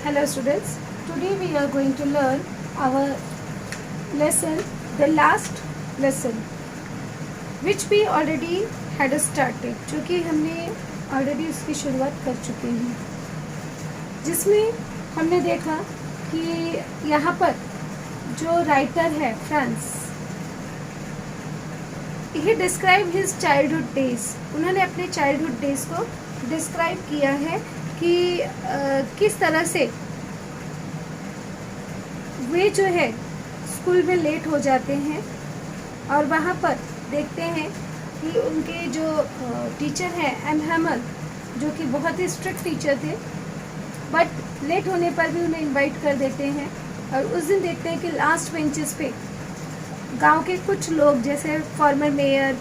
Hello students, today we are going to learn our lesson, the last lesson which we already had started, जो कि हमने already उसकी शुरुआत कर चुके हैं, जिसमें हमने देखा कि यहाँ पर जो राइटर है France, he describe his childhood days, उन्होंने अपने childhood days को डिस्क्राइब किया है कि किस तरह से वे जो है स्कूल में लेट हो जाते हैं और वहाँ पर देखते हैं कि उनके जो टीचर हैं एम हैमल, जो कि बहुत ही स्ट्रिक्ट टीचर थे, बट लेट होने पर भी उन्हें इनवाइट कर देते हैं। और उस दिन देखते हैं कि लास्ट बेंचेस पे गांव के कुछ लोग, जैसे farmer mayor,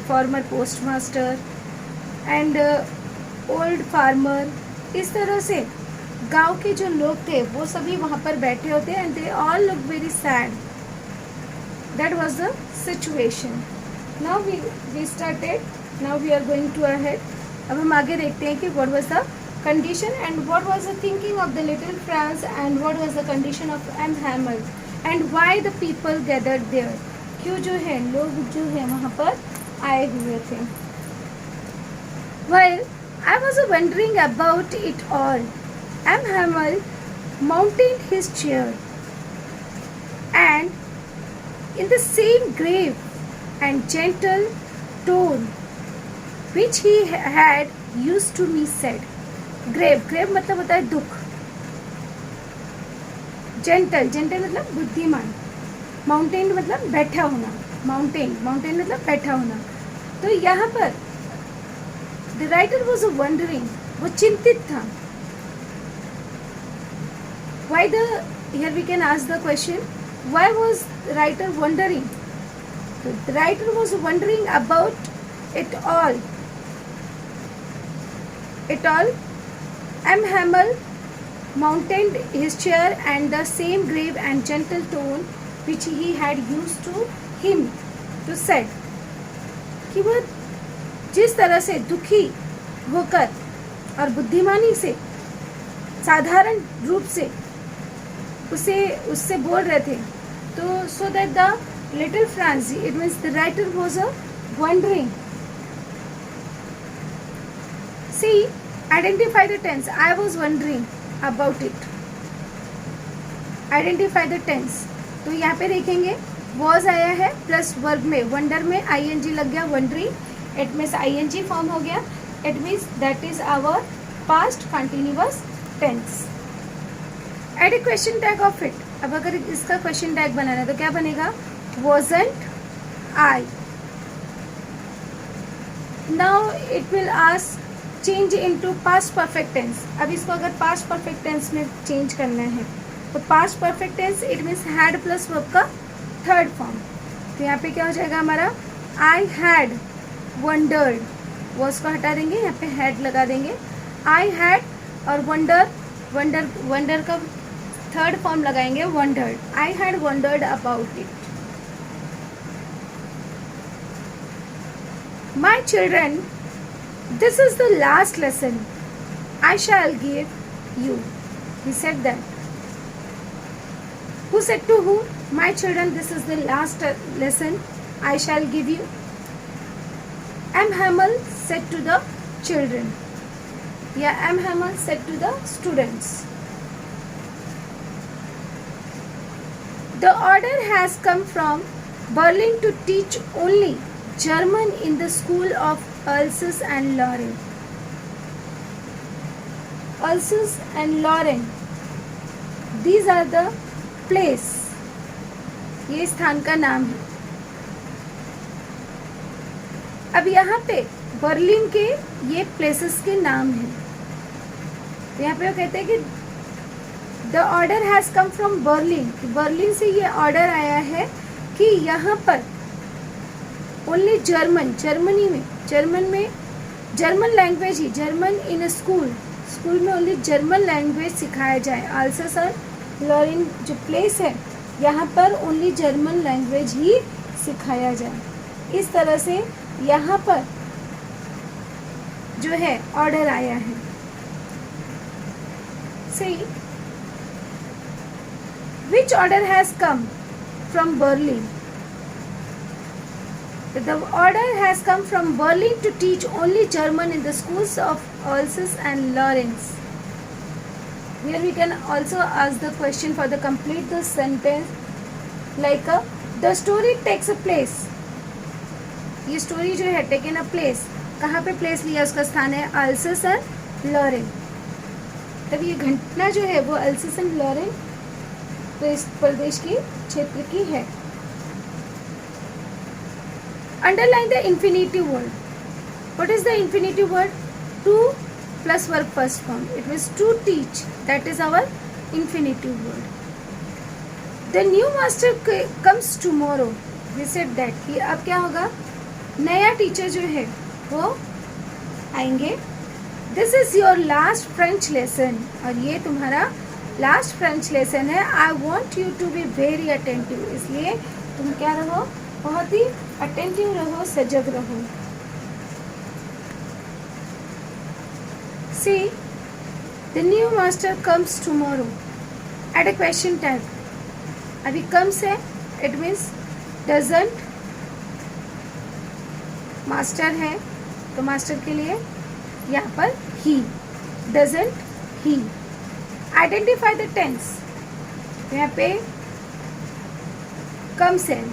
farmer post master and old farmer, इस तरह से गांव के जो लोग थे वो सभी वहाँ पर बैठे होते हैं and they all look very sad. That was the situation. Now we started, now we are going to ahead. अब हम आगे देखते हैं कि what was the condition and what was the thinking of the little Franz and what was the condition of M Hamel and why the people gathered there, क्यों जो है लोग जो है वहाँ पर आए हुए थे। While I was wondering about it all, M. Hamel mounted his chair, and in the same grave and gentle tone which he had used to me said, grave मतलब होता है दुख, gentle मतलब बुद्धिमान, mountain मतलब बैठा होना, mountain मतलब बैठा होना। तो यहाँ पर The writer was wondering, वो चिंतित था। Here we can ask the question, why was the writer wondering? The writer was wondering about it all. M. Hamel mounted his chair and the same grave and gentle tone which he had used to him to said, कि वह जिस तरह से दुखी होकर और बुद्धिमानी से, साधारण रूप से उससे बोल रहे थे, तो so that the little Franz, it means the writer was wondering. See identify the tense, I was wondering about it. Identify the tense, तो यहाँ पे देखेंगे वॉज आया है प्लस वर्ब में, वंडर में आईएनजी लग गया, wondering, it means ING form हो गया, it means that is our past continuous tense. Add a question tag of it. अब अगर इसका क्वेश्चन टैग बनाना है तो क्या बनेगा, wasn't I. Now it will ask change into past perfect tense. अब इसको अगर पास्ट परफेक्ट टेंस में चेंज करना है तो past perfect tense it means had plus verb का थर्ड फॉर्म। तो यहाँ पे क्या हो जाएगा हमारा, आई हैड वंडर्ड, वॉज को हटा देंगे, यहाँ पे हैड लगा देंगे, आई हैड, और वंडर का थर्ड फॉर्म लगाएंगे wondered, I had wondered about it. My children, this is the last lesson I shall give you, he said that. Who said to whom? My children, this is the last lesson I shall give you. M. Hamel said to the children. Yeah, M. Hamel said to the students. The order has come from Berlin to teach only German in the school of Alsace and Lorraine. Alsace and Lorraine. These are the place, ये स्थान का नाम है। अब यहाँ पे Berlin के ये प्लेसेस के नाम हैं। तो यहाँ पे वो कहते हैं कि the order has come from Berlin, Berlin से ये ऑर्डर आया है कि यहाँ पर ओनली जर्मनी में German language he, German in school में ओनली जर्मन लैंग्वेज सिखाया जाए। आल्सस और लॉरेन जो प्लेस है यहाँ पर ओनली जर्मन लैंग्वेज ही सिखाया जाए। इस तरह से यहाँ पर जो है ऑर्डर आया है। See, Which order has come from Berlin? The order has come from Berlin to teach only German in the schools of Alsace and Lorraine. Here we can also ask the question for the complete the sentence, like the story takes a place. ये story जो है taken a place, कहाँ पे place लिया, उसका स्थान है अल्सेस and Lauren. तब ये घटना जो है वो अल्सेस एंड लॉरेन प्रदेश की क्षेत्र की है। Underline the infinitive word. What is the infinitive word? To plus verb first form, it means to teach, that is our infinitive word. The new master comes tomorrow, we said that कि अब क्या होगा, नया teacher जो है वो आएंगे। This is your last French lesson, और ये तुम्हारा लास्ट फ्रेंच लेसन है। I want you to be very attentive, इसलिए तुम क्या रहो, बहुत ही अटेंटिव रहो, सजग रहो। See the new master comes tomorrow at a question tag. अभी कम्स है, इट मीन्स डजंट, मास्टर है तो मास्टर के लिए यहाँ पर ही, डजंट ही। आइडेंटिफाई द टेंस, यहाँ पे कम्स है,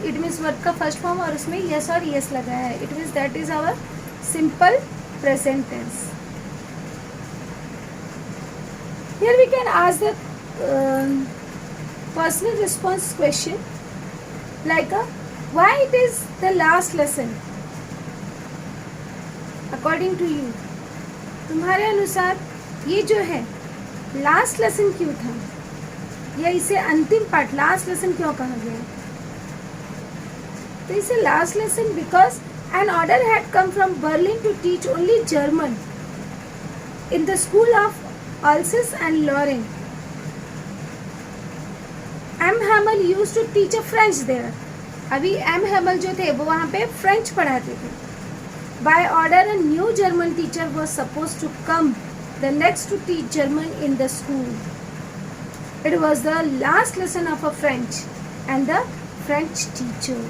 इट मीन्स वर्ब का फर्स्ट फॉर्म और उसमें यस और यस लगा है, it means that is our simple present tense. Here we can ask the personal response question like why it is the last lesson according to you. तुम्हारे अनुसार ये जो है लास्ट लेसन क्यों था, या इसे अंतिम पार्ट लास्ट लेसन क्यों कहा गया? तो इसे last lesson because an order had come from Berlin to teach only German in the school of Alsace and Lorraine. M Hamel used to teach a French there. अभी M Hamel जो थे वो वहाँ पे फ्रेंच पढ़ाते थे। By order a new German teacher was suppose to come the next to teach German in the school. It was the last lesson of a French and the French teacher.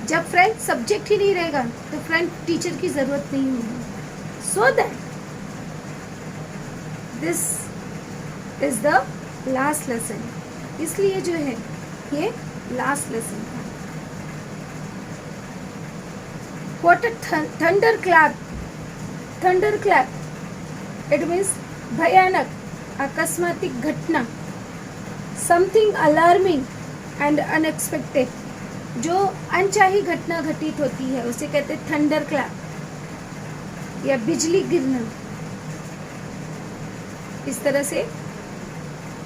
जब French subject ही नहीं रहेगा तो French teacher की ज़रूरत नहीं होगी। So that this is the last lesson. इसलिए जो है ये last lesson था। What a thunderclap! Thunderclap! It means भयानक, अकस्मातिक घटना, समथिंग अलार्मिंग एंड अनएक्सपेक्टेड, जो अनचाही घटना घटित होती है उसे कहते हैं थंडर क्लैप या बिजली गिरना। इस तरह से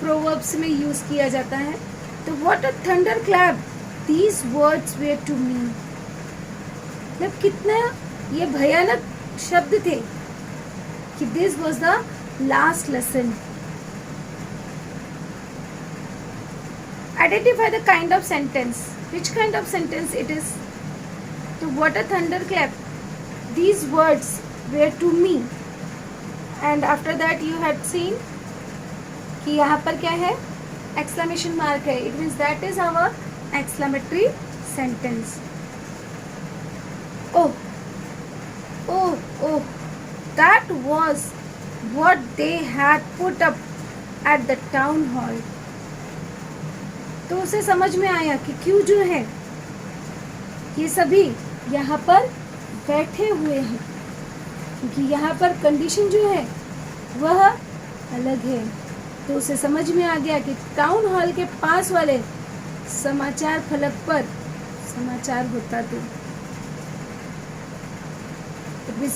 प्रोवर्ब्स में यूज किया जाता है। तो what a thunderclap these words were to me, मतलब कितना ये भयानक शब्द थे कि this was the last lesson. Identify the kind of sentence, which kind of sentence it is. तो what a thunderclap these words were to me, and after that you had seen कि यहाँ पर क्या है, exclamation mark है, it means that is our exclamatory sentence. Oh oh oh, that was what they had put up at the town hall. तो उसे समझ में आया कि क्यों जो है ये सभी यहाँ पर बैठे हुए हैं, क्योंकि यहाँ पर कंडीशन जो है वह अलग है। तो उसे समझ में आ गया कि टाउन हॉल के पास वाले समाचार फलक पर समाचार होता तो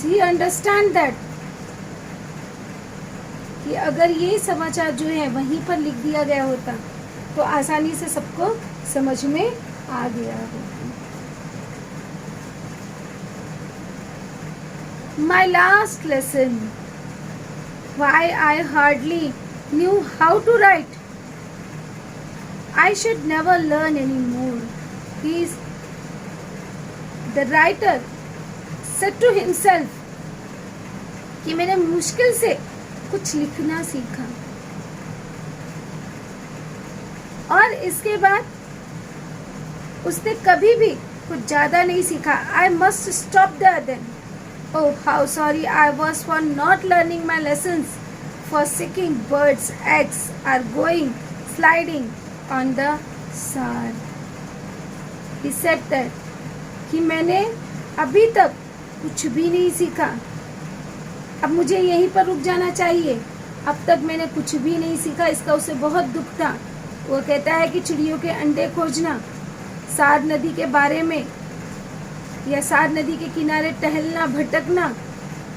he understand that कि अगर ये समाचार जो है वहीं पर लिख दिया गया होता तो आसानी से सबको समझ में आ गया होता। My last lesson, why I hardly knew how to write. I should never learn anymore. The writer said to himself कि मैंने मुश्किल से कुछ लिखना सीखा। और इसके बाद उसने कभी भी कुछ ज़्यादा नहीं सीखा. I must stop then. Oh, how sorry I was for not learning my lessons, for seeking birds' eggs or going sliding on the sand. He said that कि मैंने अभी तक कुछ भी नहीं सीखा, अब मुझे यहीं पर रुक जाना चाहिए, अब तक मैंने कुछ भी नहीं सीखा. इसका उसे बहुत दुख था. वो कहता है कि चिड़ियों के अंडे खोजना, सार नदी के बारे में या सार नदी के किनारे टहलना, भटकना,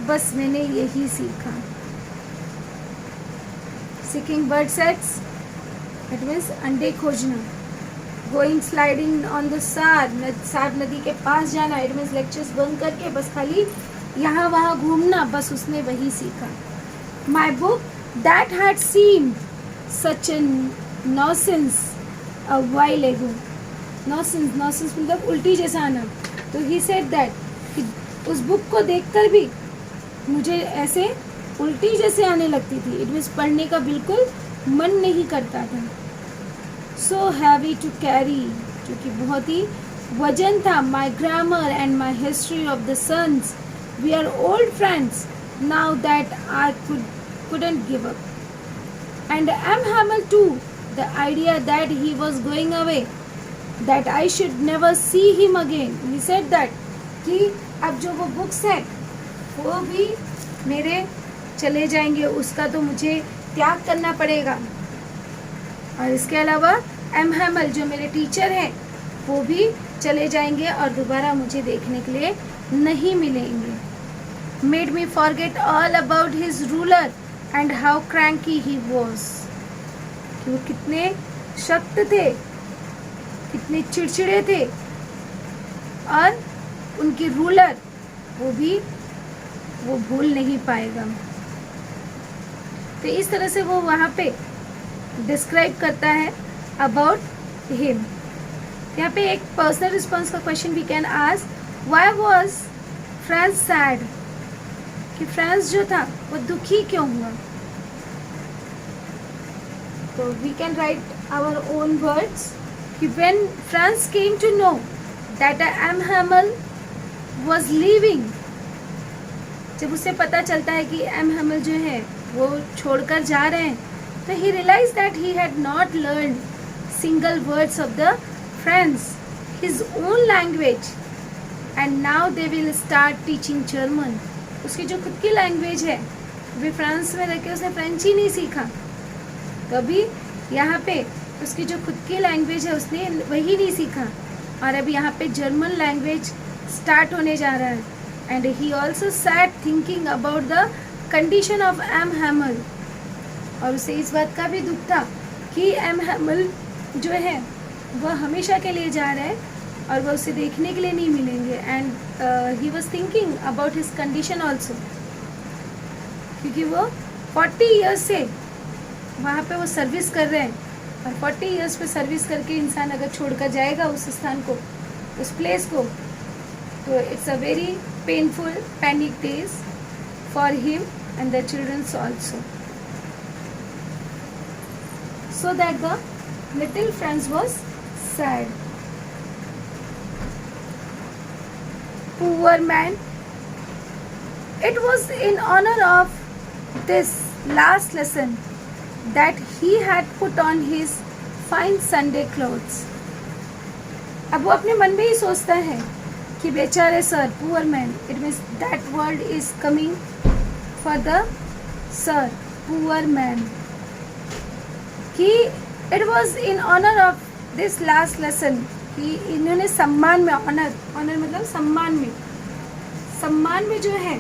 बस मैंने यही सीखा. Seeking birds eggs, it means अंडे खोजना. गोइंग स्लाइडिंग ऑन द सार नदी के पास जाना, इट मीन्स लेक्चर्स बंक करके बस खाली यहाँ वहाँ घूमना, बस उसने वही सीखा. My book that had seemed such a nonsense a while ago. Nonsense मतलब उल्टी जैसा आना. तो ही सेड दैट कि उस बुक को देखकर भी मुझे ऐसे उल्टी जैसे आने लगती थी. इट मीन्स पढ़ने का बिल्कुल मन नहीं करता था. सो हैवी टू कैरी, जो कि बहुत ही वजन था. My grammar and my history of the saints, we are old friends now that I couldn't give up. And M. Hamel too, the idea that he was going away, that I should never see him again. He said that कि अब जो वो books हैं वो भी मेरे चले जाएंगे, उसका तो मुझे त्याग करना पड़ेगा. और इसके अलावा एम हैमल जो मेरे टीचर हैं वो भी चले जाएंगे और दोबारा मुझे देखने के लिए नहीं मिलेंगे. Made me forget all about his ruler and how cranky he was. कि वो कितने सख्त थे, कितने चिड़चिड़े थे, और उनकी रूलर वो भूल नहीं पाएगा. तो इस तरह से वो वहाँ पे डिस्क्राइब करता है अबाउट हिम. यहाँ पे एक पर्सनल रिस्पॉन्स का question we can ask, why was Franz sad, कि फ्रांस जो था वो दुखी क्यों हुआ. तो वी कैन राइट आवर ओन वर्ड्स कि when Franz came to know that M Hamel was leaving, जब उसे पता चलता है कि एम हैमल जो है वो छोड़कर जा रहे हैं, तो he realize that he had not learn single words of the French, his own language, and now they will start teaching German. उसकी जो खुद की लैंग्वेज है, वे फ्रांस में रह के उसने फ्रेंच ही नहीं सीखा. तो अभी यहाँ पे उसकी जो खुद की लैंग्वेज है उसने वही नहीं सीखा, और अब यहाँ पे जर्मन लैंग्वेज स्टार्ट होने जा रहा है. And he also sad thinking about the condition of M Hamel. और उसे इस बात का भी दुख था कि एम हैमल जो है वह हमेशा के लिए जा रहा है और वह उसे देखने के लिए नहीं मिलेंगे. And he was thinking about his condition also, क्योंकि वो 40 ईयर्स से वहाँ पे वो सर्विस कर रहे हैं, और 40 ईयर्स पे सर्विस करके इंसान अगर छोड़कर जाएगा उस स्थान को, उस प्लेस को, तो it's a very painful panic days for him and the childrens also. So that the little friends was sad. Poor man. It was in honor of this last lesson that he had put on his fine Sunday clothes. अब वो अपने मन में ही सोचता है कि बेचारे sir, poor man, it means that word is coming for the sir, poor man, कि it was in honour of this last lesson, कि इन्होंने सम्मान में, ऑनर मतलब सम्मान में जो है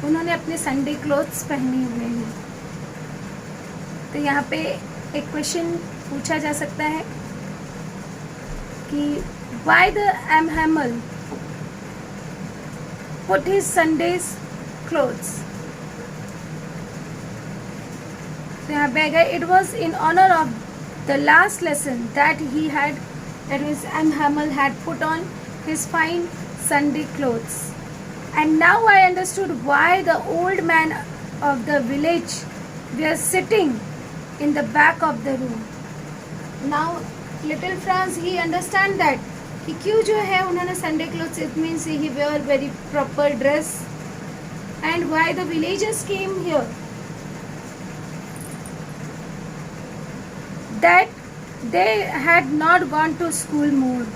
उन्होंने अपने संडे क्लोथ्स पहने हुए हैं. तो यहाँ पे एक क्वेश्चन पूछा जा सकता है कि why the M Hamel put his Sundays clothes. तो यहाँ पे आएगा, it was in honour of the last lesson that he had, that is M. Hamel had put on his fine Sunday clothes. And now I understood why the old man of the village were sitting in the back of the room. Now little Franz he understand that कि क्यों जो है उन्होंने Sunday clothes, it means he wear very proper dress, and why the villagers came here, that they had not gone to school more.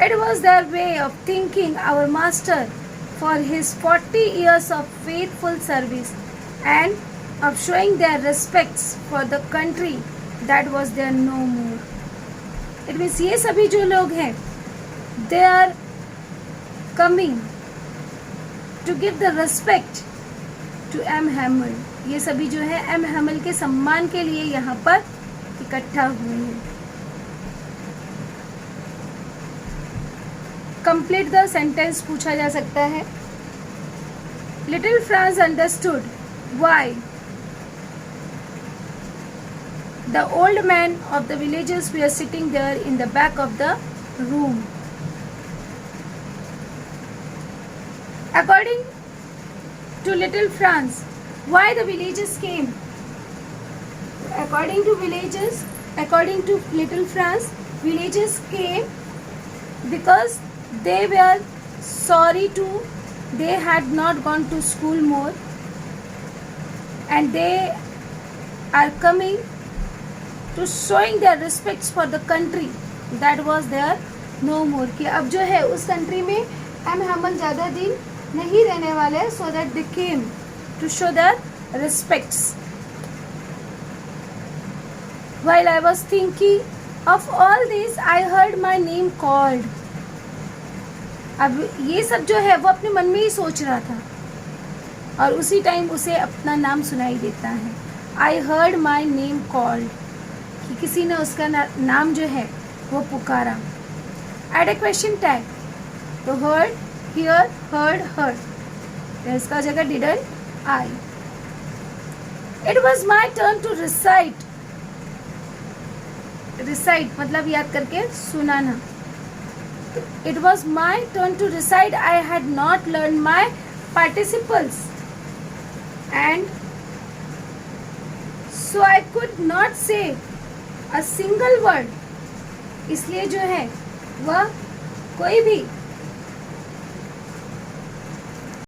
It was their way of thanking our master for his 40 years of faithful service and of showing their respects for the country that was there no more. It means ये सभी जो लोग हैं, they are coming to give the respect to M. Hamel. ये सभी जो है M. Hamel के सम्मान के लिए यहाँ पर इकट्ठा हुए हैं. कंप्लीट द सेंटेंस पूछा जा सकता है. Little Franz understood why the old man of the villages we are sitting there in the back of the room. According to little Franz, why the villagers came? According to little France, villagers came because they were sorry they had not gone to school more, and they are coming to showing their respects for the country that was there no more. कि अब जो है उस country में M हैमल ज़्यादा दिन नहीं रहने वाले, so that they came to show their respects. While I was thinking of all this, I heard my name called. अब ये सब जो है वो अपने मन में ही सोच रहा था और उसी टाइम उसे अपना नाम सुनाई देता है. I heard my name called, कि किसी ने उसका नाम जो है वो पुकारा. Add a question tag. तो heard, hear, heard. तो इसका जगह didn't I. It was my turn to recite. Recite मतलब याद करके सुनाना. It was my turn to recite. I had not learned my participles, and so I could not say a single word. इसलिए जो है वह कोई भी